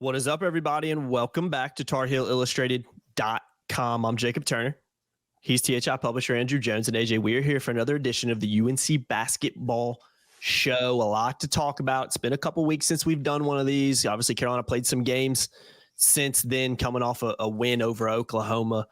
What is up, everybody, and welcome back to TarHeelIllustrated.com. I'm Jacob Turner. He's THI publisher Andrew Jones, and AJ. We are here for another edition of the UNC basketball show. A lot to talk about. It's been a couple weeks since we've done one of these. Obviously, Carolina played some games since then, coming off a win over Oklahoma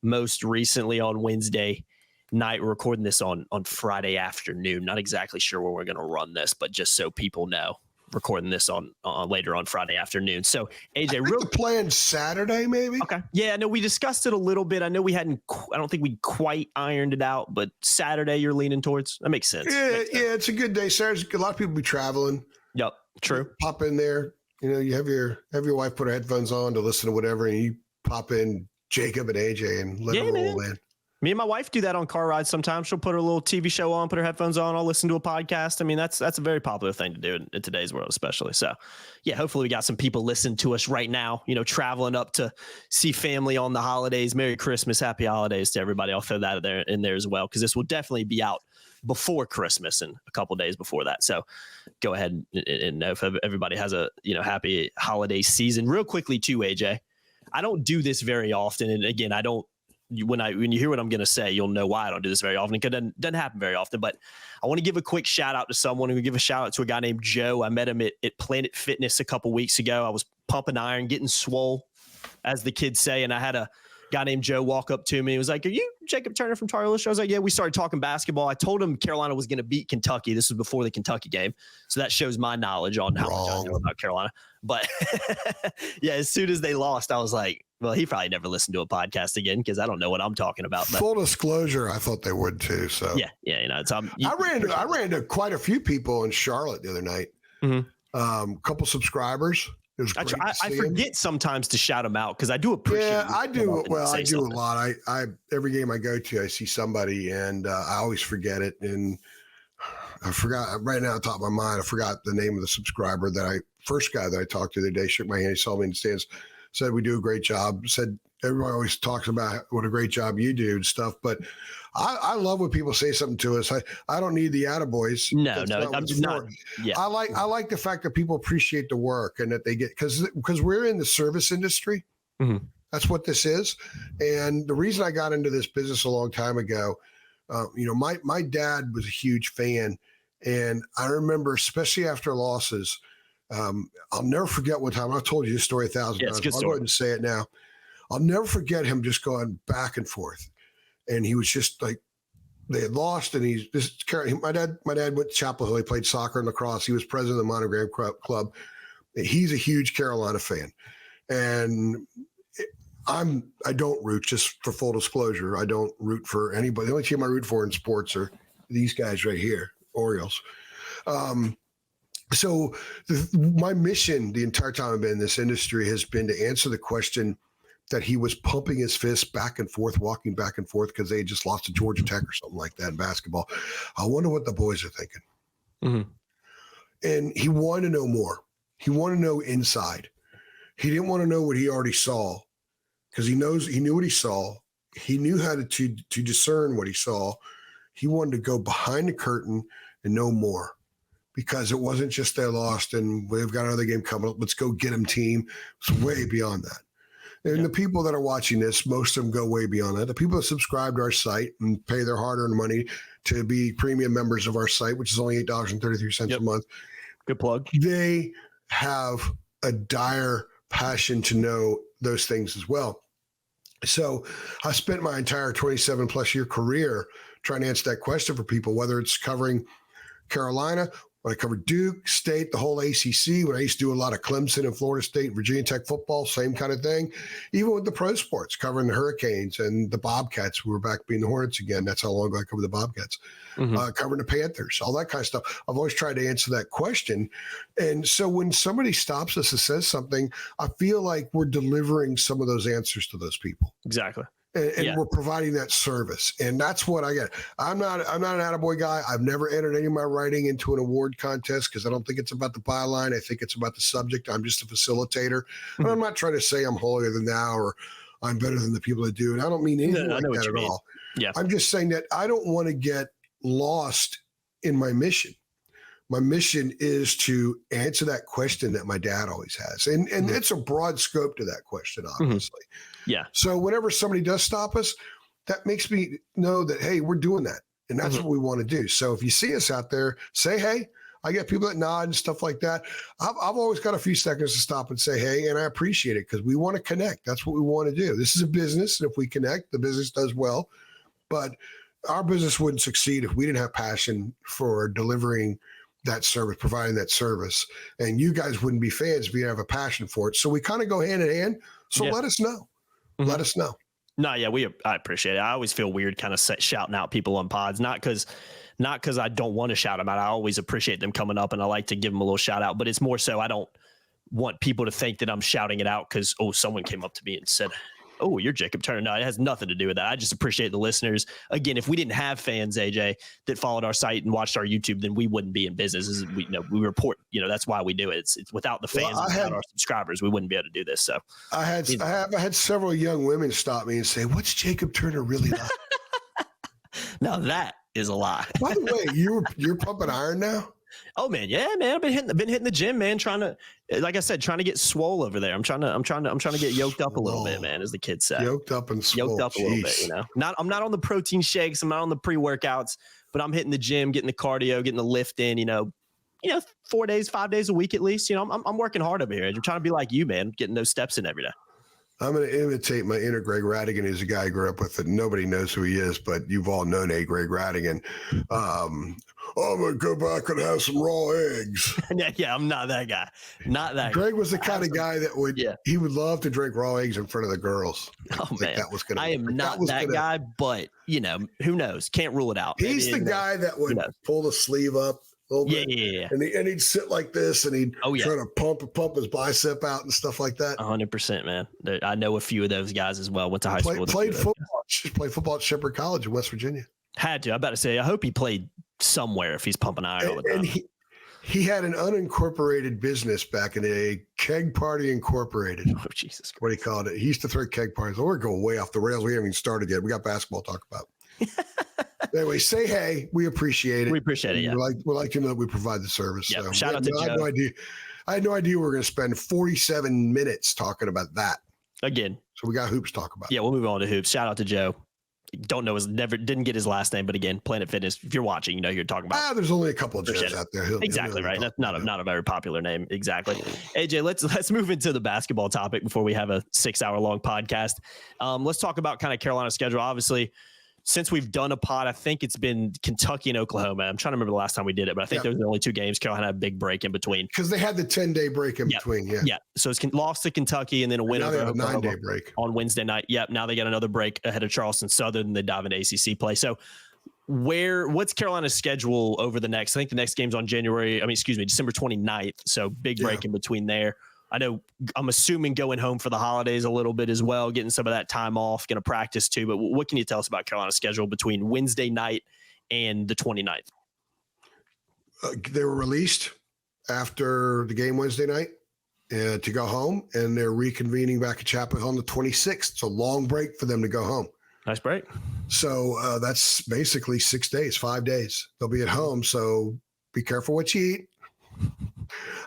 most recently on Wednesday night. We're recording this on Friday afternoon. Not exactly sure where we're going to run this, but just so people know, recording this on later on Friday afternoon. So AJ, real plan Saturday, maybe. Okay. Yeah, no, we discussed it a little bit. I know I don't think we quite ironed it out, but Saturday you're leaning towards. That makes sense. Yeah, it's a good day. Saturday's a lot of people be traveling. Yep, true. Pop in there. You have your wife put her headphones on to listen to whatever, and you pop in Jacob and AJ and let them roll in. Me and my wife do that on car rides sometimes. She'll put her little TV show on, put her headphones on. I'll listen to a podcast. I mean, that's a very popular thing to do in today's world, especially. So, yeah, hopefully we got some people listening to us right now, traveling up to see family on the holidays. Merry Christmas, happy holidays to everybody. I'll throw that in there as well, because this will definitely be out before Christmas and a couple days before that. So go ahead and know if everybody has a happy holiday season. Real quickly too, AJ, I don't do this very often. And again, I don't. When you hear what I'm going to say, you'll know why I don't do this very often. It doesn't happen very often, but I want to give a quick shout out to someone. Who give a shout out to a guy named Joe. I met him at Planet Fitness a couple weeks ago. I was pumping iron, getting swole, as the kids say. And I had a guy named Joe walk up to me. He was like, "Are you Jacob Turner from Tar Heel Show?" I was like, "Yeah." We started talking basketball. I told him Carolina was going to beat Kentucky. This was before the Kentucky game. So that shows my knowledge on how much I know about Carolina. But yeah, as soon as they lost, I was like, well, he probably never listened to a podcast again, because I don't know what I'm talking about. But full disclosure, I thought they would too. So yeah. I ran to quite a few people in Charlotte the other night. Mm-hmm. Couple subscribers. It was great I forget sometimes to shout them out, because I do appreciate. Yeah, I do. Well, I do something. A lot. I every game I go to, I see somebody, and I always forget it. And I forgot right now, on top of my mind, I forgot the name of the subscriber first guy that I talked to the other day. Shook my hand. He saw me in the stands. Said we do a great job. Said everybody always talks about what a great job you do and stuff, but I love when people say something to us. I don't need the attaboys. No, I'm not. Yeah, I like the fact that people appreciate the work, and that they get, because we're in the service industry. Mm-hmm. That's what this is. And the reason I got into this business a long time ago, my dad was a huge fan, and I remember, especially after losses. I'll never forget one time. I've told you this story 1,000 times. I'll go ahead and say it now. I'll never forget him just going back and forth. And he was just like, they had lost, and my dad went to Chapel Hill. He played soccer and lacrosse. He was president of the Monogram Club. He's a huge Carolina fan. And I don't root, just for full disclosure. I don't root for anybody. The only team I root for in sports are these guys right here, Orioles. So my mission the entire time I've been in this industry has been to answer the question that he was pumping his fist back and forth, walking back and forth, because they had just lost to Georgia Tech or something like that in basketball. I wonder what the boys are thinking. Mm-hmm. And he wanted to know more. He wanted to know inside. He didn't want to know what he already saw, because he knew what he saw. He knew how to discern what he saw. He wanted to go behind the curtain and know more. Because it wasn't just they lost and we've got another game coming up, let's go get them team. It's way beyond that. And the people that are watching this, most of them go way beyond that. The people that subscribe to our site and pay their hard-earned money to be premium members of our site, which is only $8.33 a month. Good plug. They have a dire passion to know those things as well. So I spent my entire 27-plus year career trying to answer that question for people, whether it's covering Carolina, when I covered Duke, State, the whole ACC, when I used to do a lot of Clemson and Florida State, Virginia Tech football, same kind of thing. Even with the pro sports, covering the Hurricanes and the Bobcats. We were back being the Hornets again. That's how long ago I covered the Bobcats. Mm-hmm. Covering the Panthers, all that kind of stuff. I've always tried to answer that question. And so when somebody stops us and says something, I feel like we're delivering some of those answers to those people. Exactly. And we're providing that service. And that's what I get. I'm not an attaboy guy. I've never entered any of my writing into an award contest, because I don't think it's about the byline. I think it's about the subject. I'm just a facilitator. Mm-hmm. And I'm not trying to say I'm holier than thou or I'm better than the people that do. And I don't mean anything like that at all. Yeah. I'm just saying that I don't want to get lost in my mission. My mission is to answer that question that my dad always has. And it's a broad scope to that question, obviously. Yeah. So whenever somebody does stop us, that makes me know that, hey, we're doing that. And that's what we want to do. So if you see us out there, say, hey. I get people that nod and stuff like that. I've always got a few seconds to stop and say, hey, and I appreciate it because we want to connect. That's what we want to do. This is a business. And if we connect, the business does well. But our business wouldn't succeed if we didn't have passion for delivering that service, providing that service. And you guys wouldn't be fans if you didn't have a passion for it. So we kind of go hand in hand. So let us know. Let us know. No, yeah, I appreciate it. I always feel weird kind of shouting out people on pods, not because I don't want to shout them out. I always appreciate them coming up and I like to give them a little shout out, but it's more so I don't want people to think that I'm shouting it out because, someone came up to me and said, oh, you're Jacob Turner. No, it has nothing to do with that. I just appreciate the listeners. Again, if we didn't have fans, AJ, that followed our site and watched our YouTube, then we wouldn't be in business. We report, that's why we do it. It's without the fans, without our subscribers, we wouldn't be able to do this. So I had several young women stop me and say, what's Jacob Turner really like? Now that is a lie. By the way, you're pumping iron now? Oh man, yeah, man. I've been hitting the gym, man. Trying to, like I said, trying to get swole over there. I'm trying to get yoked up a little bit, man, as the kids say. Yoked up and swole. Yoked up a little bit, I'm not on the protein shakes. I'm not on the pre-workouts, but I'm hitting the gym, getting the cardio, getting the lift in. 4 days, 5 days a week at least. I'm working hard over here. I'm trying to be like you, man, getting those steps in every day. I'm going to imitate my inner Greg Radigan. He's a guy I grew up with that nobody knows who he is, but you've all known Greg Radigan. I'm going to go back and have some raw eggs. Yeah, I'm not that guy. Greg was the kind of guy that he would love to drink raw eggs in front of the girls. Oh, man. I am not that guy, but, who knows? Can't rule it out. He's the guy that would pull the sleeve up. Yeah. And he'd sit like this and he'd try to pump his bicep out and stuff like that. 100%, man. I know a few of those guys as well. Went to high school with played football at Shepherd College in West Virginia. Had to. I about to say, I hope he played somewhere if he's pumping iron all the time. And he had an unincorporated business back in the day, Keg Party Incorporated. Oh, Jesus Christ. What he called it. He used to throw keg parties. Oh, we're going way off the rails. We haven't even started yet. We got basketball to talk about. Anyway, say hey. We appreciate it. We appreciate it. Yeah. We like to know that we provide the service. Yeah. So. Shout out to Joe. I had no idea we were going to spend 47 minutes talking about that. Again. So we got hoops to talk about. Yeah, we'll move on to hoops. Shout out to Joe. Don't know didn't get his last name, but again, Planet Fitness. If you're watching, you're talking about. There's only a couple of Joes out there. Exactly right. That's not a very popular name. Exactly. AJ, let's move into the basketball topic before we have a 6-hour long podcast. Let's talk about kind of Carolina's schedule. Obviously, since we've done a pod, I think it's been Kentucky and Oklahoma. I'm trying to remember the last time we did it, but I think those are the only two games. Carolina had a big break in between. Because they had the 10-day break in between. Yeah. Yeah. So it's lost to Kentucky and then a win over Oklahoma 9-day break on Wednesday night. Yep. Now they got another break ahead of Charleston Southern and they dive into ACC play. So what's Carolina's schedule over the next? I think the next game's on December 29th. So big break in between there. I'm assuming going home for the holidays a little bit as well, getting some of that time off, going to practice too. But what can you tell us about Carolina's schedule between Wednesday night and the 29th? They were released after the game Wednesday night to go home, and they're reconvening back at Chapel Hill on the 26th. It's a long break for them to go home. Nice break. So that's basically 6 days, 5 days. They'll be at home, so be careful what you eat.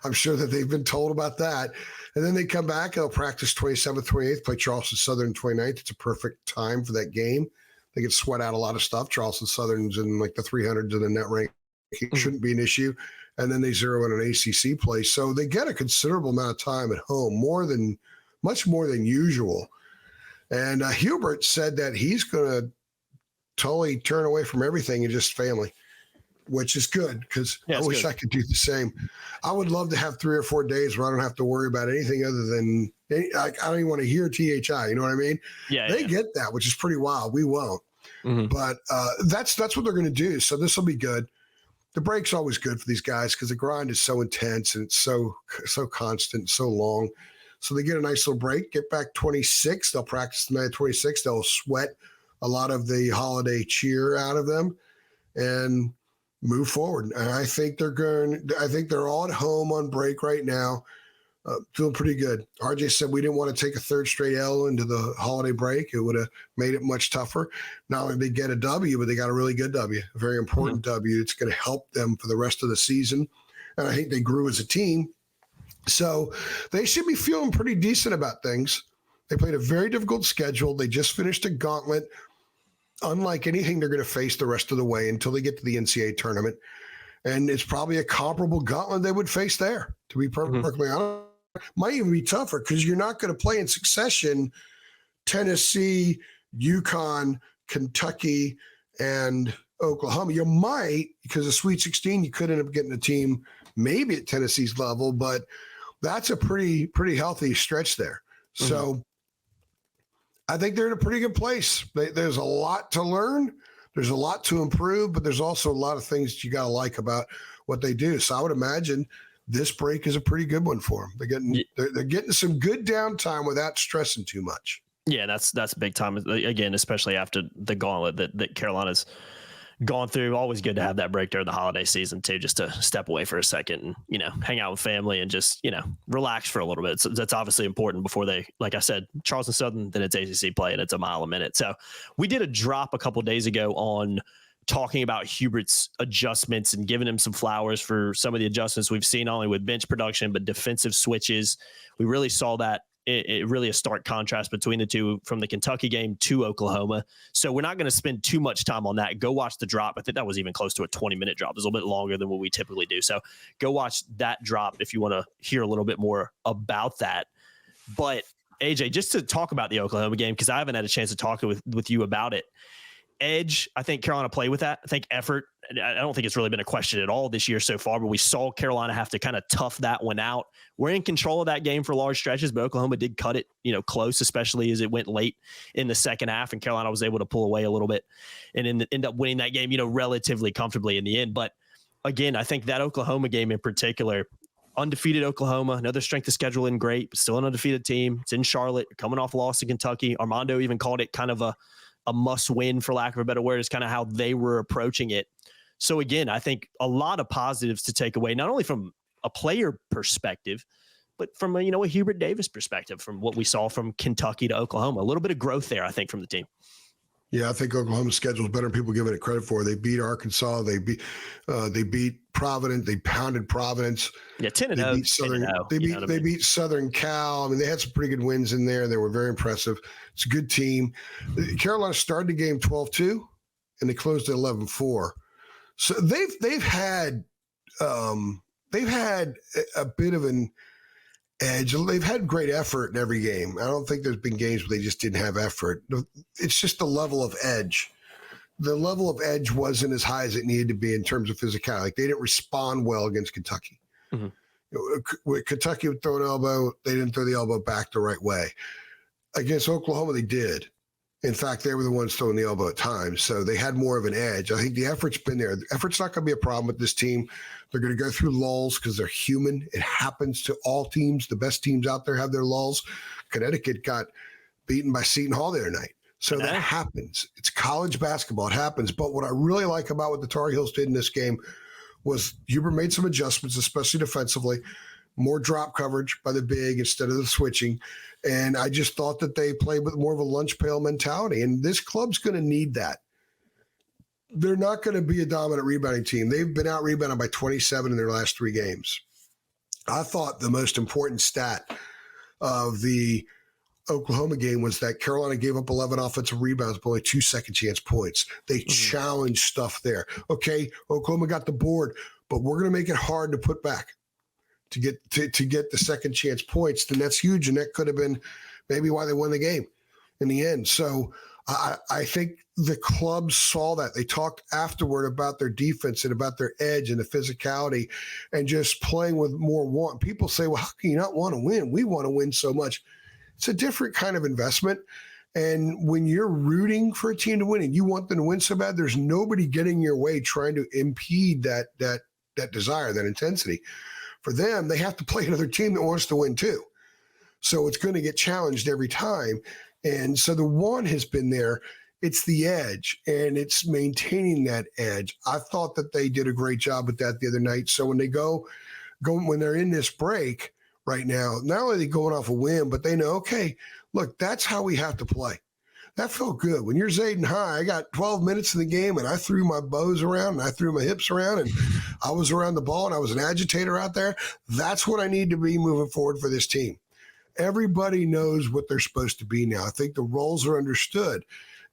I'm sure that they've been told about that. And then they come back, they'll practice 27th, 28th, play Charleston Southern 29th. It's a perfect time for that game. They can sweat out a lot of stuff. Charleston Southern's in like the 300s in the net rank. It shouldn't be an issue. And then they zero in an ACC play. So they get a considerable amount of time at home, much more than usual. And Hubert said that he's going to totally turn away from everything and just family, which is good because I wish I could do the same. I would love to have 3 or 4 days where I don't have to worry about anything other than I don't even want to hear THI. You know what I mean? Yeah. They get that, which is pretty wild. We won't. But that's what they're going to do. So this will be good. The break's always good for these guys because the grind is so intense and it's so constant, so long. So they get a nice little break, get back 26. They'll practice the night 26. They'll sweat a lot of the holiday cheer out of them and move forward. And I think they're all at home on break right now. Feeling pretty good. RJ said we didn't want to take a third straight L into the holiday break. It would have made it much tougher. Not only did they get a W, but they got a really good W, a very important W. It's going to help them for the rest of the season. And I think they grew as a team. So they should be feeling pretty decent about things. They played a very difficult schedule. They just finished a gauntlet, unlike anything they're going to face the rest of the way until they get to the NCAA tournament. And it's probably a comparable gauntlet they would face there, to be perfectly honest. Might even be tougher because you're not going to play in succession Tennessee, UConn, Kentucky, and Oklahoma. You might, because of Sweet 16, you could end up getting a team maybe at Tennessee's level, but that's a pretty healthy stretch there. So I think they're in a pretty good place. There's a lot to learn. There's a lot to improve, but there's also a lot of things that you got to like about what they do. So I would imagine this break is a pretty good one for them. They're getting some good downtime without stressing too much. Yeah, that's big time. Again, especially after the gauntlet that Carolina's gone through. Always good to have that break during the holiday season too, just to step away for a second and, hang out with family and just, relax for a little bit. So that's obviously important before they, like I said, Charleston Southern, then it's ACC play and it's a mile a minute. So we did a drop a couple of days ago on talking about Hubert's adjustments and giving him some flowers for some of the adjustments we've seen, not only with bench production, but defensive switches. We really saw that it really a stark contrast between the two from the Kentucky game to Oklahoma. So we're not going to spend too much time on that. Go watch the drop. I think that was even close to a 20-minute drop. It's a little bit longer than what we typically do. So go watch that drop if you want to hear a little bit more about that. But AJ, just to talk about the Oklahoma game, because I haven't had a chance to talk with you about it. Edge, I think Carolina played with that. I think effort, I don't think it's really been a question at all this year so far, but we saw Carolina have to kind of tough that one out. We're in control of that game for large stretches, but Oklahoma did cut it, close, especially as it went late in the second half, and Carolina was able to pull away a little bit and end up winning that game, relatively comfortably in the end. But again, I think that Oklahoma game in particular, undefeated Oklahoma, another strength of schedule in great, but still an undefeated team. It's in Charlotte, coming off a loss to Kentucky. Armando even called it kind of a must win, for lack of a better word, is kind of how they were approaching it. So again, I think a lot of positives to take away, not only from a player perspective, but from a Hubert Davis perspective, from what we saw from Kentucky to Oklahoma. A little bit of growth there, I think, from the team. Yeah, I think Oklahoma's schedule is better than people giving it credit for. They beat Arkansas. They beat Providence. They pounded Providence. Yeah, 10-0. They beat Southern. They beat Southern Cal. I mean, they had some pretty good wins in there. They were very impressive. It's a good team. Carolina started the game 12-2, and they closed at 11-4. So they've had a bit of an edge. They've had great effort in every game. I don't think there's been games where they just didn't have effort. It's just the level of edge. The level of edge wasn't as high as it needed to be in terms of physicality. Like, they didn't respond well against Kentucky. With Kentucky would throw an elbow, they didn't throw the elbow back the right way. Against Oklahoma, they did. In fact, they were the ones throwing the elbow at times, so they had more of an edge. I think the effort's been there. The effort's not going to be a problem with this team. They're going to go through lulls because they're human. It happens to all teams. The best teams out there have their lulls. Connecticut got beaten by Seton Hall the other night. So that happens. It's college basketball. It happens. But what I really like about what the Tar Heels did in this game was Hubert made some adjustments, especially defensively. More drop coverage by the big instead of the switching. And I just thought that they played with more of a lunch pail mentality. And this club's going to need that. They're not going to be a dominant rebounding team. They've been out rebounded by 27 in their last 3 games. I thought the most important stat of the Oklahoma game was that Carolina gave up 11 offensive rebounds, but only 2 second chance points. They challenged stuff there. Okay, Oklahoma got the board, but we're going to make it hard to put back. To get the second chance points, then that's huge, and that could have been maybe why they won the game in the end. So I think the club saw that. They talked afterward about their defense and about their edge and the physicality and just playing with more want. People say, well, how can you not want to win? We want to win so much. It's a different kind of investment. And when you're rooting for a team to win and you want them to win so bad, there's nobody getting in your way trying to impede that desire, that intensity. For them, they have to play another team that wants to win too. So it's going to get challenged every time. And so the one has been there. It's the edge, and it's maintaining that edge. I thought that they did a great job with that the other night. So when they when they're in this break, right now. Not only are they going off a win, but they know, okay, look, that's how we have to play. That felt good. When you're Zayden High, I got 12 minutes in the game and I threw my bows around and I threw my hips around and I was around the ball and I was an agitator out there. That's what I need to be moving forward for this team. Everybody knows what they're supposed to be now. I think the roles are understood.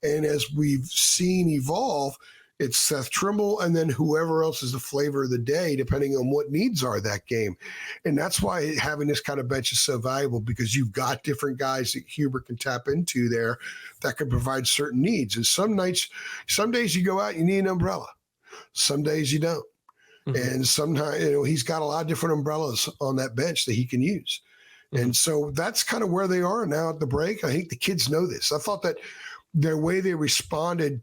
And as we've seen evolve, it's Seth Trimble and then whoever else is the flavor of the day, depending on what needs are that game. And that's why having this kind of bench is so valuable, because you've got different guys that Hubert can tap into there that can provide certain needs. And some days you go out, you need an umbrella. Some days you don't. Mm-hmm. And sometimes, he's got a lot of different umbrellas on that bench that he can use. Mm-hmm. And so that's kind of where they are now at the break. I think the kids know this. I thought that their way they responded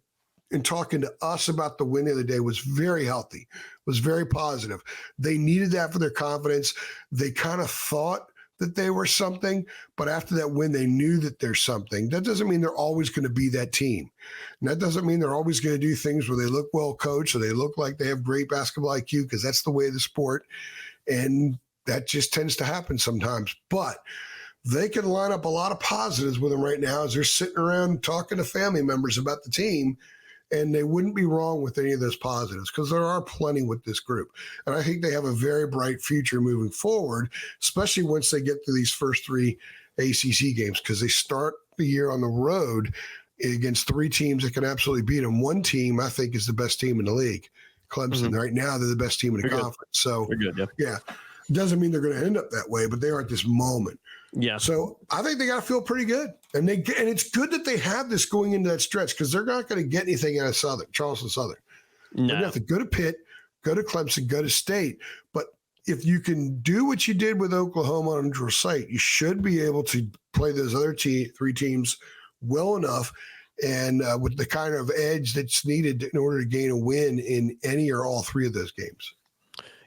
in talking to us about the win the other day was very healthy, was very positive. They needed that for their confidence. They kind of thought that they were something, but after that win, they knew that there's something. That doesn't mean they're always going to be that team. And that doesn't mean they're always going to do things where they look well coached or they look like they have great basketball IQ, because that's the way of the sport. And that just tends to happen sometimes. But they can line up a lot of positives with them right now as they're sitting around talking to family members about the team. And they wouldn't be wrong with any of those positives, because there are plenty with this group. And I think they have a very bright future moving forward, especially once they get to these first 3 ACC games, because they start the year on the road against 3 teams that can absolutely beat them. One team, I think, is the best team in the league, Clemson. Mm-hmm. Right now, they're the best team in the conference. So, yeah. Doesn't mean they're going to end up that way, but they are at this moment. Yeah. So I think they got to feel pretty good. And it's good that they have this going into that stretch, because they're not going to get anything out of Charleston Southern. No. They're going to have to go to Pitt, go to Clemson, go to State. But if you can do what you did with Oklahoma on a neutral site, you should be able to play those other 3 teams well enough and with the kind of edge that's needed in order to gain a win in any or all 3 of those games.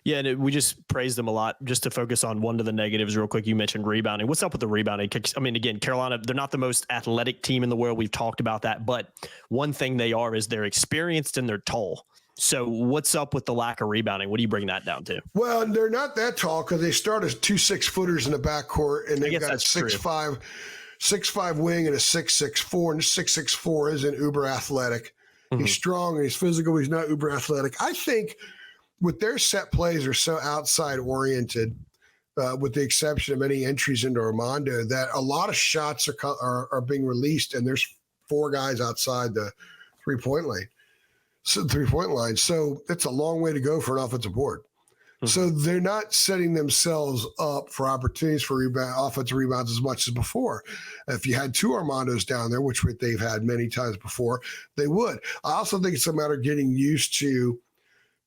Yeah, and we just praised them a lot. Just to focus on one of the negatives real quick, you mentioned rebounding. What's up with the rebounding? I mean, again, Carolina, they're not the most athletic team in the world. We've talked about that. But one thing they are is they're experienced and they're tall. So what's up with the lack of rebounding? What do you bring that down to? Well, they're not that tall, because they start as 2 6-footers in the backcourt, and they've got a 6'5" wing and a 6'6" and 6'4" isn't uber athletic. Mm-hmm. He's strong and he's physical. He's not uber athletic. I think with their set plays are so outside oriented, with the exception of any entries into Armando, that a lot of shots are being released, and there's 4 guys outside the 3-point line. So it's a long way to go for an offensive board. Mm-hmm. So they're not setting themselves up for opportunities for offensive rebounds as much as before. If you had 2 Armandos down there, which they've had many times before, they would. I also think it's a matter of getting used to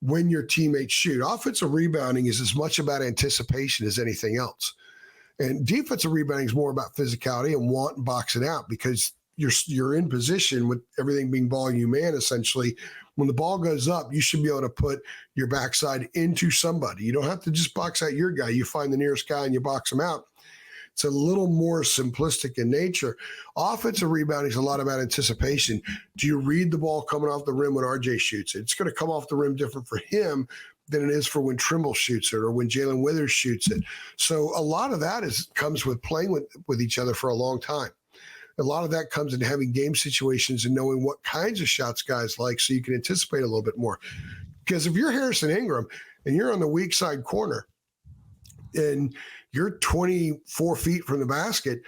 when your teammates shoot. Offensive rebounding is as much about anticipation as anything else. And defensive rebounding is more about physicality and want and boxing out, because you're in position with everything being volume man, essentially. When the ball goes up, you should be able to put your backside into somebody. You don't have to just box out your guy. You find the nearest guy and you box him out. It's a little more simplistic in nature. Offensive rebounding is a lot about anticipation. Do you read the ball coming off the rim when RJ shoots it? It's going to come off the rim different for him than it is for when Trimble shoots it or when Jalen Withers shoots it. So a lot of that comes with playing with each other for a long time. A lot of that comes in having game situations and knowing what kinds of shots guys like, so you can anticipate a little bit more. Because if you're Harrison Ingram and you're on the weak side corner and you're 24 feet from the basket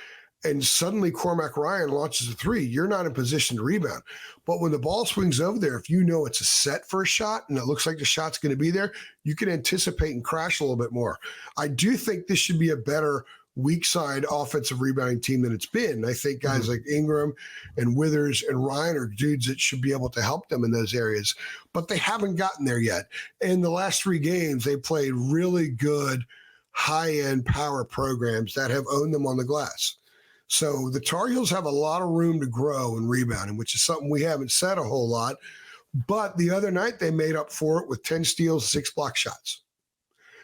and suddenly Cormac Ryan launches a 3, you're not in position to rebound. But when the ball swings over there, if you know it's a set for a shot and it looks like the shot's going to be there, you can anticipate and crash a little bit more. I do think this should be a better weak side offensive rebounding team than it's been. I think guys like Ingram and Withers and Ryan are dudes that should be able to help them in those areas, but they haven't gotten there yet. In the last 3 games, they played really good high-end power programs that have owned them on the glass. So the Tar Heels have a lot of room to grow in rebounding, which is something we haven't said a whole lot. But the other night they made up for it with 10 steals, 6 block shots.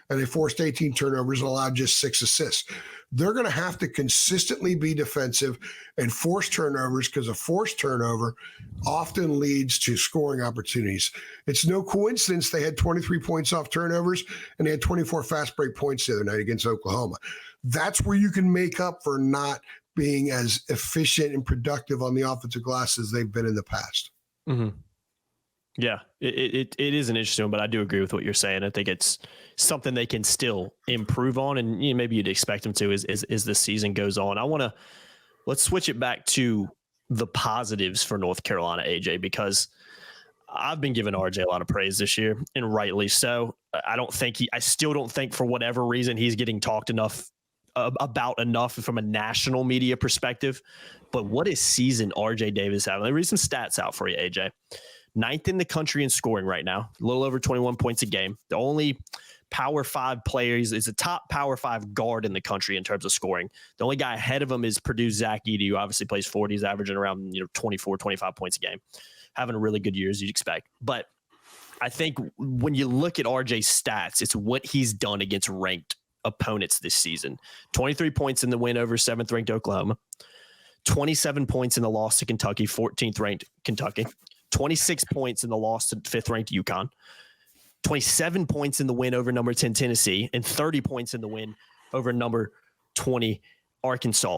and they forced 18 turnovers and allowed just 6 assists. They're going to have to consistently be defensive and force turnovers, because a forced turnover often leads to scoring opportunities. It's no coincidence they had 23 points off turnovers and they had 24 fast break points the other night against Oklahoma. That's where you can make up for not being as efficient and productive on the offensive glass as they've been in the past. Mm-hmm. Yeah, it is an interesting one, but I do agree with what you're saying. I think it's something they can still improve on, and maybe you'd expect them to as the season goes on. Let's switch it back to the positives for North Carolina, AJ, because I've been giving RJ a lot of praise this year, and rightly so. I still don't think for whatever reason he's getting talked about enough from a national media perspective. But what is season RJ Davis having? Let me read some stats out for you, AJ. 9th in the country in scoring right now, a little over 21 points a game. The only Power 5 player is a top Power 5 guard in the country in terms of scoring. The only guy ahead of him is Purdue's Zach Edey, who obviously plays 40. He's averaging around 24, 25 points a game. Having a really good year, as you'd expect. But I think when you look at RJ's stats, it's what he's done against ranked opponents this season. 23 points in the win over 7th ranked Oklahoma. 27 points in the loss to Kentucky, 14th ranked Kentucky. 26 points in the loss to 5th ranked UConn, 27 points in the win over number 10 Tennessee, and 30 points in the win over number 20 Arkansas.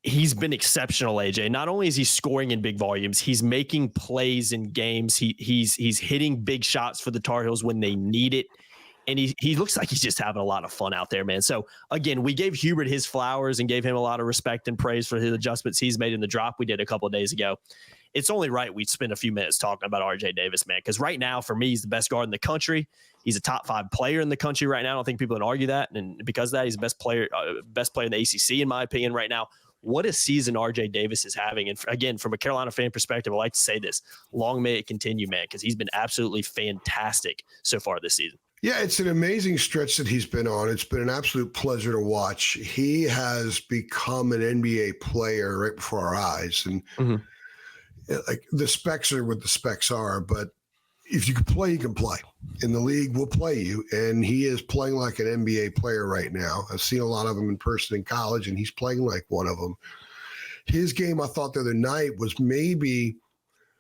He's been exceptional, AJ. Not only is he scoring in big volumes, he's making plays in games. He's hitting big shots for the Tar Heels when they need it. And he looks like he's just having a lot of fun out there, man. So, again, we gave Hubert his flowers and gave him a lot of respect and praise for his adjustments he's made in the drop we did a couple of days ago. It's only right we spend a few minutes talking about RJ Davis, man, because right now, for me, he's the best guard in the country. He's a top 5 player in the country right now. I don't think people can argue that. And because of that, he's the best player in the ACC, in my opinion, right now. What a season RJ Davis is having. And again, from a Carolina fan perspective, I like to say this. Long may it continue, man, because he's been absolutely fantastic so far this season. Yeah, it's an amazing stretch that he's been on. It's been an absolute pleasure to watch. He has become an NBA player right before our eyes. And like, the specs are what the specs are, but if you can play, you can play. And the league will play you. And he is playing like an NBA player right now. I've seen a lot of them in person in college, and he's playing like one of them. His game, I thought the other night, was maybe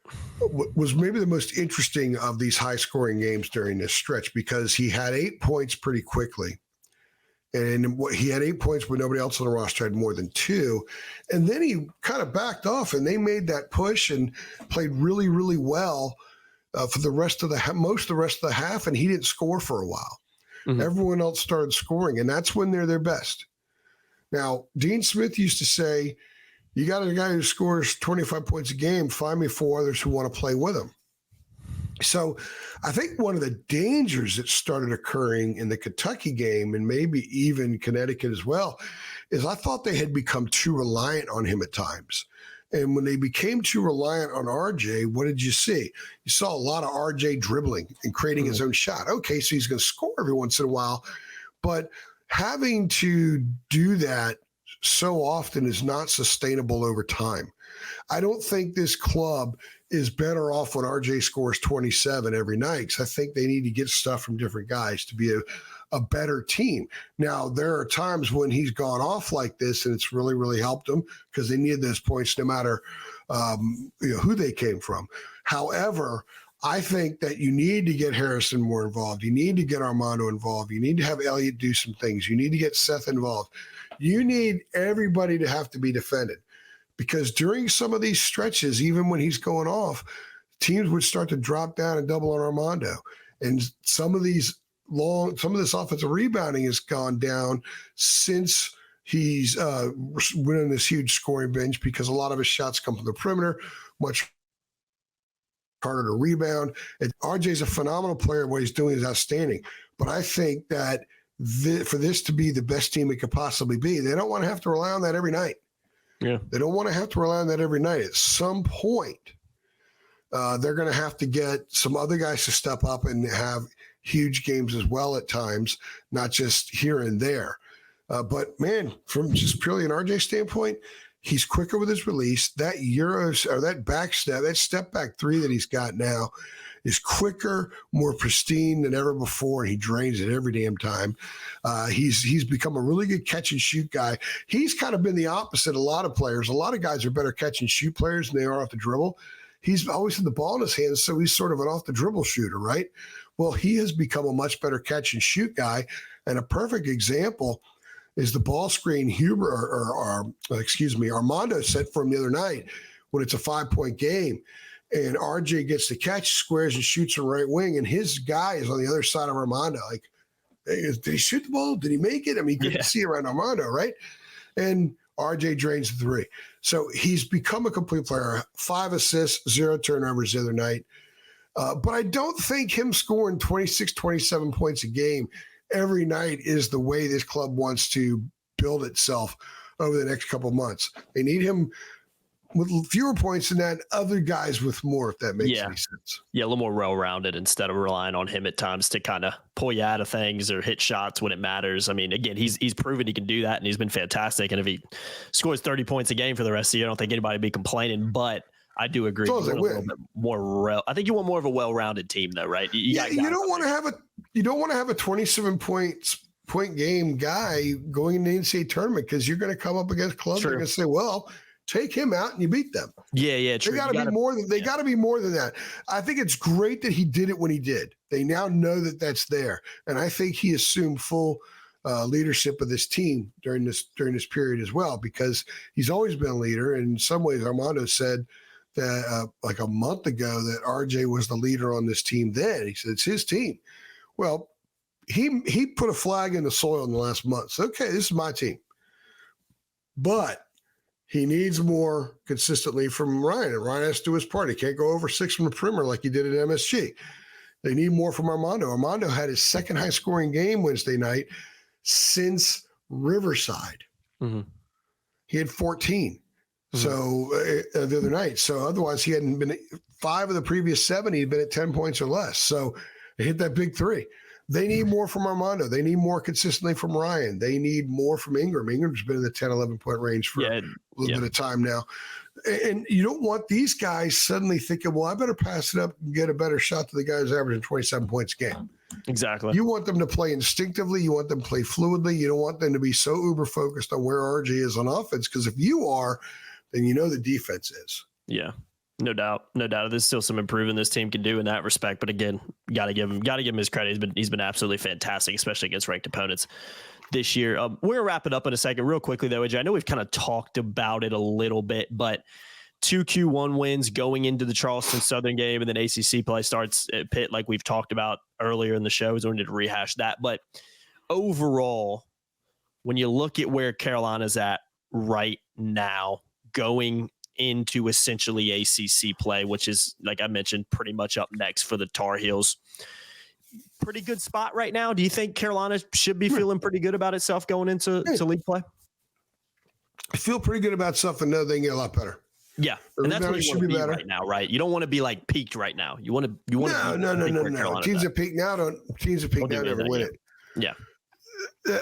the most interesting of these high-scoring games during this stretch, because he had 8 points pretty quickly. And he had 8 points, but nobody else on the roster had more than 2. And then he kind of backed off, and they made that push and played really, really well for the rest of the half, and he didn't score for a while. Everyone else started scoring, and that's when they're their best. Now, Dean Smith used to say, you got a guy who scores 25 points a game, find me 4 others who want to play with him. So I think one of the dangers that started occurring in the Kentucky game, and maybe even Connecticut as well, is I thought they had become too reliant on him at times. And when they became too reliant on RJ, what did you see? You saw a lot of RJ dribbling and creating his own shot. Okay, so he's going to score every once in a while, but having to do that so often is not sustainable over time. I don't think this club is better off when RJ scores 27 every night, because I think they need to get stuff from different guys to be a better team. Now, there are times when he's gone off like this, and it's really, really helped them, because they needed those points no matter who they came from. However, I think that you need to get Harrison more involved. You need to get Armando involved. You need to have Elliott do some things. You need to get Seth involved. You need everybody to have to be defended, because during some of these stretches, even when he's going off, teams would start to drop down and double on Armando. And some of this offensive rebounding has gone down since he's went on this huge scoring binge, because a lot of his shots come from the perimeter, much harder to rebound. And RJ's a phenomenal player. What he's doing is outstanding. But I think that for this to be the best team it could possibly be, they don't want to have to rely on that every night. Yeah, they don't want to have to rely on that every night. At some point, they're going to have to get some other guys to step up and have huge games as well at times, not just here and there. But man, from just purely an RJ standpoint, He's quicker with his release. That that step back three that he's got now is quicker, more pristine than ever before, and he drains it every damn time. He's become a really good catch and shoot guy. He's kind of been the opposite of a lot of players. A lot of guys are better catch and shoot players than they are off the dribble. He's always had the ball in his hands, so he's sort of an off the dribble shooter, right? Well, he has become a much better catch and shoot guy, and a perfect example is the ball screen Armando set for him the other night when it's a 5-point game. And RJ gets the catch, squares and shoots from right wing, and his guy is on the other side of Armando. Like, hey, did he shoot the ball? Did he make it? I mean, you couldn't see around Armando, right? And RJ drains the three. So he's become a complete player. 5 assists, 0 turnovers the other night. But I don't think him scoring 26, 27 points a game every night is the way this club wants to build itself over the next couple of months. They need him with fewer points than that, other guys with more, if that makes any sense. Yeah, a little more well-rounded instead of relying on him at times to kind of pull you out of things or hit shots when it matters. I mean, again, he's proven he can do that, and he's been fantastic. And if he scores 30 points a game for the rest of the year, I don't think anybody would be complaining. But I do agree. So a little bit more. I think you want more of a well-rounded team, though, right? You don't want to have a 27 point game guy going into the NCAA tournament because you're going to come up against clubs that are going to say, well, take him out and you beat them. Yeah, true. They got to be more than got to be more than that. I think it's great that he did it when he did. They now know that that's there, and I think he assumed full leadership of this team during this period as well, because he's always been a leader. And in some ways, Armando said that like a month ago that RJ was the leader on this team. Then he said it's his team. Well, he put a flag in the soil in the last month. So, okay, this is my team, but he needs more consistently from Ryan, and Ryan has to do his part. He can't go over 6 from the perimeter like he did at MSG. They need more from Armando. Armando had his second high-scoring game Wednesday night since Riverside. Mm-hmm. He had 14. Mm-hmm. So the other night. So otherwise, he hadn't been 5 of the previous 7. He'd been at 10 points or less. So they hit that big 3. They need more from Armando. They need more consistently from Ryan. They need more from Ingram. Ingram's been in the 10, 11-point range for a little bit of time now. And you don't want these guys suddenly thinking, well, I better pass it up and get a better shot to the guys averaging 27 points a game. Exactly. You want them to play instinctively. You want them to play fluidly. You don't want them to be so uber focused on where RJ is on offense, because if you are, then you know the defense is. Yeah. No doubt. There's still some improving this team can do in that respect. But again, gotta give him his credit. He's been absolutely fantastic, especially against ranked opponents this year. We're gonna wrap it up in a second. Real quickly though, AJ, I know we've kind of talked about it a little bit, but 2 Q1 wins going into the Charleston Southern game, and then ACC play starts at Pitt, like we've talked about earlier in the show. So we need to rehash that. But overall, when you look at where Carolina's at right now, going into essentially ACC play, which is, like I mentioned, pretty much up next for the Tar Heels. Pretty good spot right now. Do you think Carolina should be feeling pretty good about itself going into league play? I feel pretty good about stuff and know they can get a lot better. Yeah, and that's what you want to be right now, right? You don't want to be like peaked right now. You want to. No. Teams that peak now never win it. Yeah.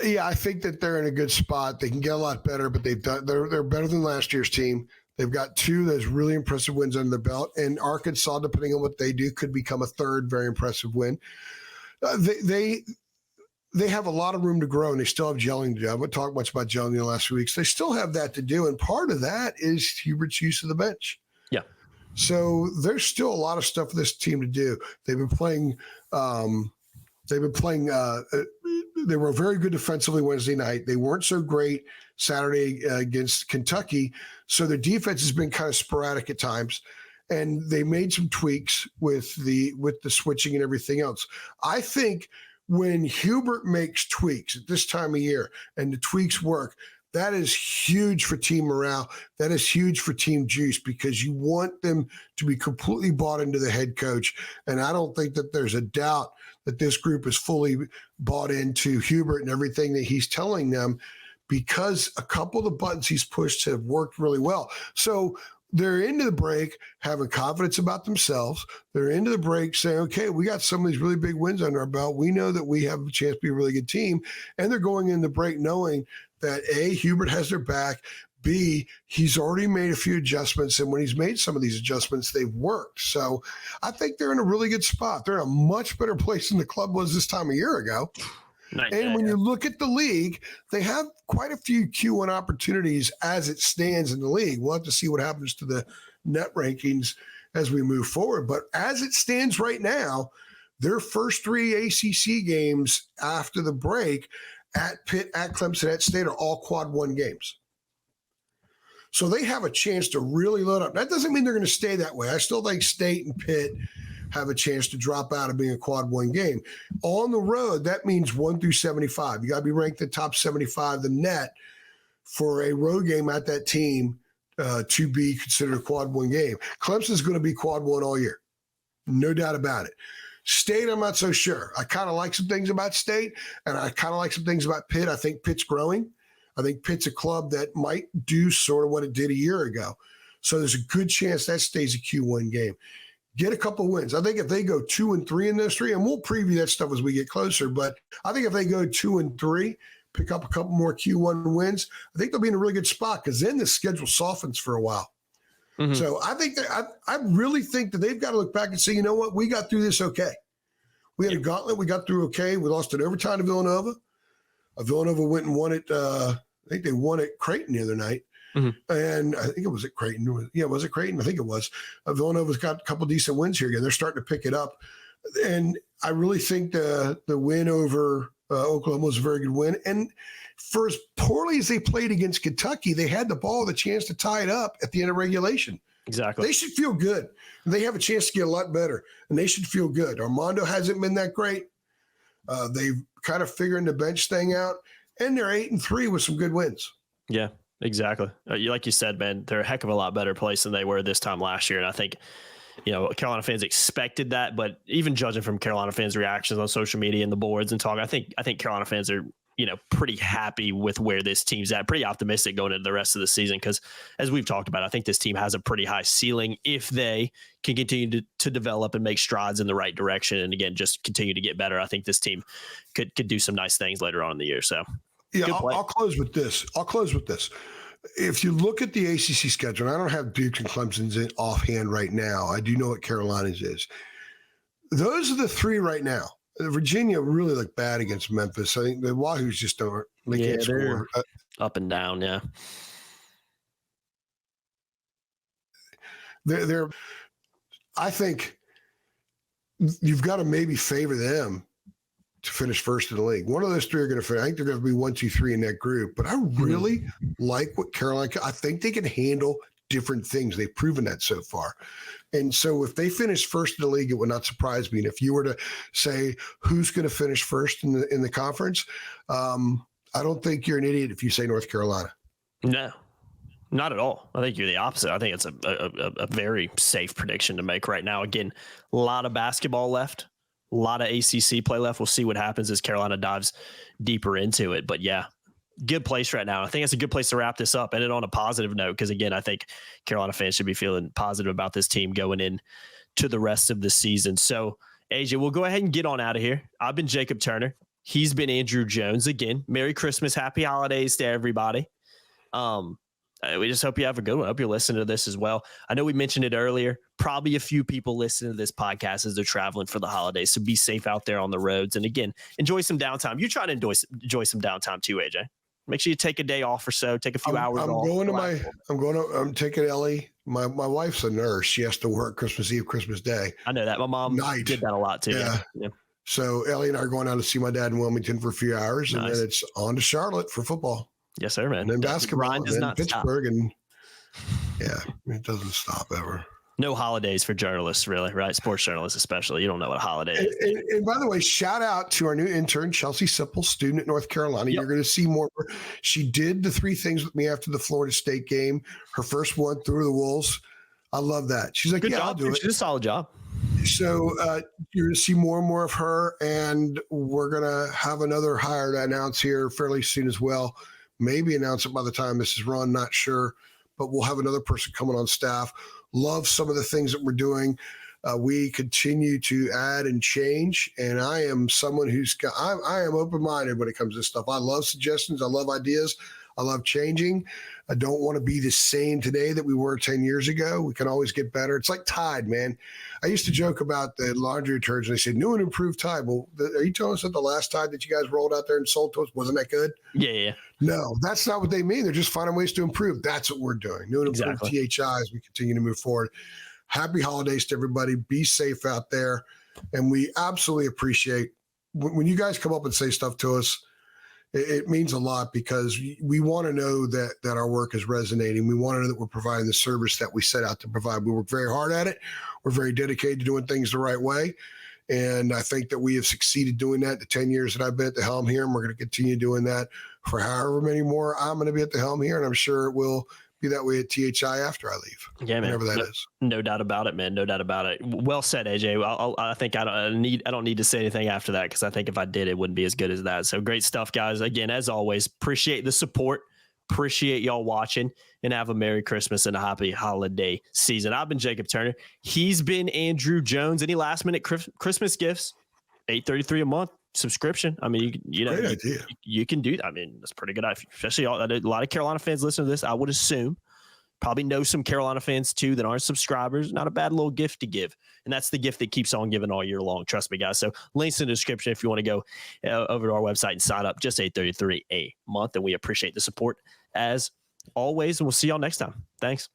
Yeah, I think that they're in a good spot. They can get a lot better, but they're better than last year's team. They've got 2 that's really impressive wins under their belt, and Arkansas, depending on what they do, could become a 3rd very impressive win. They have a lot of room to grow, and they still have gelling to do. I haven't talked much about gelling in the last few weeks. They still have that to do, and part of that is Hubert's use of the bench. Yeah. So there's still a lot of stuff for this team to do. They've been playing. They were very good defensively Wednesday night. They weren't so great Saturday against Kentucky. So their defense has been kind of sporadic at times, and they made some tweaks with the switching and everything else. I think when Hubert makes tweaks at this time of year and the tweaks work, that is huge for team morale. That is huge for team juice, because you want them to be completely bought into the head coach. And I don't think that there's a doubt that this group is fully bought into Hubert and everything that he's telling them, because a couple of the buttons he's pushed have worked really well. So they're into the break having confidence about themselves. They're into the break saying, okay, we got some of these really big wins under our belt. We know that we have a chance to be a really good team. And they're going in the break knowing that A, Hubert has their back, B, he's already made a few adjustments, and when he's made some of these adjustments, they've worked. So I think they're in a really good spot. They're in a much better place than the club was this time a year ago. And when you look at the league, they have quite a few Q1 opportunities as it stands in the league. We'll have to see what happens to the net rankings as we move forward. But as it stands right now, their first 3 ACC games after the break at Pitt, at Clemson, at State are all quad 1 games. So they have a chance to really load up. That doesn't mean they're going to stay that way. I still think State and Pitt have a chance to drop out of being a quad 1 game. On the road, that means 1 through 75. You got to be ranked the top 75, the net, for a road game at that team to be considered a quad 1 game. Clemson's going to be quad 1 all year. No doubt about it. State, I'm not so sure. I kind of like some things about State, and I kind of like some things about Pitt. I think Pitt's growing. I think Pitt's a club that might do sort of what it did a year ago. So there's a good chance that stays a Q1 game. Get a couple wins. I think if they go 2-3 in those 3, and we'll preview that stuff as we get closer, but I think if they go 2-3, pick up a couple more Q1 wins, I think they'll be in a really good spot because then the schedule softens for a while. Mm-hmm. So I think that I really think that they've got to look back and say, you know what, we got through this okay. We had a gauntlet. We got through okay. We lost in overtime to Villanova. Villanova went and won it. I think they won at Creighton the other night. Mm-hmm. And I think it was at Creighton. Yeah, was it Creighton? I think it was. Villanova's got a couple decent wins here again. They're starting to pick it up. And I really think the win over Oklahoma was a very good win. And for as poorly as they played against Kentucky, they had the ball, the chance to tie it up at the end of regulation. Exactly. They should feel good. They have a chance to get a lot better, and they should feel good. Armando hasn't been that great. They've kind of figuring the bench thing out, and they're 8-3 with some good wins. Yeah. Exactly. Like you said, man, they're a heck of a lot better place than they were this time last year. And I think, Carolina fans expected that, but even judging from Carolina fans' reactions on social media and the boards and talk, I think Carolina fans are, pretty happy with where this team's at, pretty optimistic going into the rest of the season. Because as we've talked about, I think this team has a pretty high ceiling if they can continue to develop and make strides in the right direction. And again, just continue to get better. I think this team could do some nice things later on in the year. So. Yeah, I'll close with this. If you look at the ACC schedule, and I don't have Duke and Clemson's in offhand right now. I do know what Carolina's is. Those are the 3 right now. Virginia really looked bad against Memphis. I think the Wahoos just don't. They can't score. Up and down, yeah. They're. I think you've got to maybe favor them to finish first in the league. One of those 3 are going to finish. I think they're going to be 1, 2, 3 in that group. But I really like what Carolina. I think they can handle different things. They've proven that so far. And so if they finish first in the league, it would not surprise me. And if you were to say who's going to finish first in the conference, I don't think you're an idiot if you say North Carolina. No, not at all. I think you're the opposite. I think it's a very safe prediction to make right now. Again, a lot of basketball left. A lot of ACC play left. We'll see what happens as Carolina dives deeper into it. But yeah, good place right now. I think it's a good place to wrap this up, and it on a positive note, because again, I think Carolina fans should be feeling positive about this team going in to the rest of the season. So AJ, we'll go ahead and get on out of here. I've been Jacob Turner. He's been Andrew Jones. Again, Merry Christmas, Happy Holidays to everybody. We just hope you have a good one. I hope you're listening to this as well. I know we mentioned it earlier. Probably a few people listening to this podcast as they're traveling for the holidays. So be safe out there on the roads. And again, enjoy some downtime. You try to enjoy some downtime too, AJ. Make sure you take a day off or so. Take a few hours off. I'm taking Ellie. My wife's a nurse. She has to work Christmas Eve, Christmas Day. I know that. My mom did that a lot too. Yeah. So Ellie and I are going out to see my dad in Wilmington for a few hours. Nice. And then it's on to Charlotte for football. Yes, sir, man. And then basketball, and then Pittsburgh, stop. And yeah, it doesn't stop ever. No holidays for journalists, really, right? Sports journalists, especially. You don't know what holiday is. And by the way, shout out to our new intern, Chelsea Sipple, student at North Carolina. Yep. You're going to see more. She did the 3 things with me after the Florida State game. Her first one through the Wolves. I love that. She's like, good yeah, job, I'll do it. She did a solid job. So you're going to see more and more of her, and we're going to have another hire to announce here fairly soon as well. Maybe announce it by the time this is run, not sure, but we'll have another person coming on staff. Love some of the things that we're doing. We continue to add and change, and I am someone who's I am open-minded when it comes to this stuff. I love suggestions. I love ideas. I love changing. I don't want to be the same today that we were 10 years ago. We can always get better. It's like Tide, man. I used to joke about the laundry detergent. They said, new and improved Tide. Well, are you telling us that the last Tide that you guys rolled out there and sold to us wasn't that good? Yeah. No, that's not what they mean. They're just finding ways to improve. That's what we're doing. New and improved THI as we continue to move forward. Happy holidays to everybody. Be safe out there. And we absolutely appreciate when you guys come up and say stuff to us. It means a lot because we want to know that our work is resonating. We want to know that we're providing the service that we set out to provide. We work very hard at it. We're very dedicated to doing things the right way. And I think that we have succeeded doing that the 10 years that I've been at the helm here. And we're going to continue doing that for however many more I'm going to be at the helm here. And I'm sure it will be that way at THI after I leave. Yeah, man. Whenever that is. No doubt about it, man. No doubt about it. Well said, AJ. I think I don't need to say anything after that because I think if I did, it wouldn't be as good as that. So great stuff, guys. Again, as always, appreciate the support. Appreciate y'all watching and have a Merry Christmas and a happy holiday season. I've been Jacob Turner. He's been Andrew Jones. Any last minute Christmas gifts? $8.33 a month subscription. I mean, great idea. You can do that. I mean, that's pretty good. Especially a lot of Carolina fans listen to this. I would assume probably know some Carolina fans too that aren't subscribers. Not a bad little gift to give. And that's the gift that keeps on giving all year long. Trust me, guys. So links in the description if you want to go over to our website and sign up. Just $8.33 a month. And we appreciate the support as always. And we'll see y'all next time. Thanks.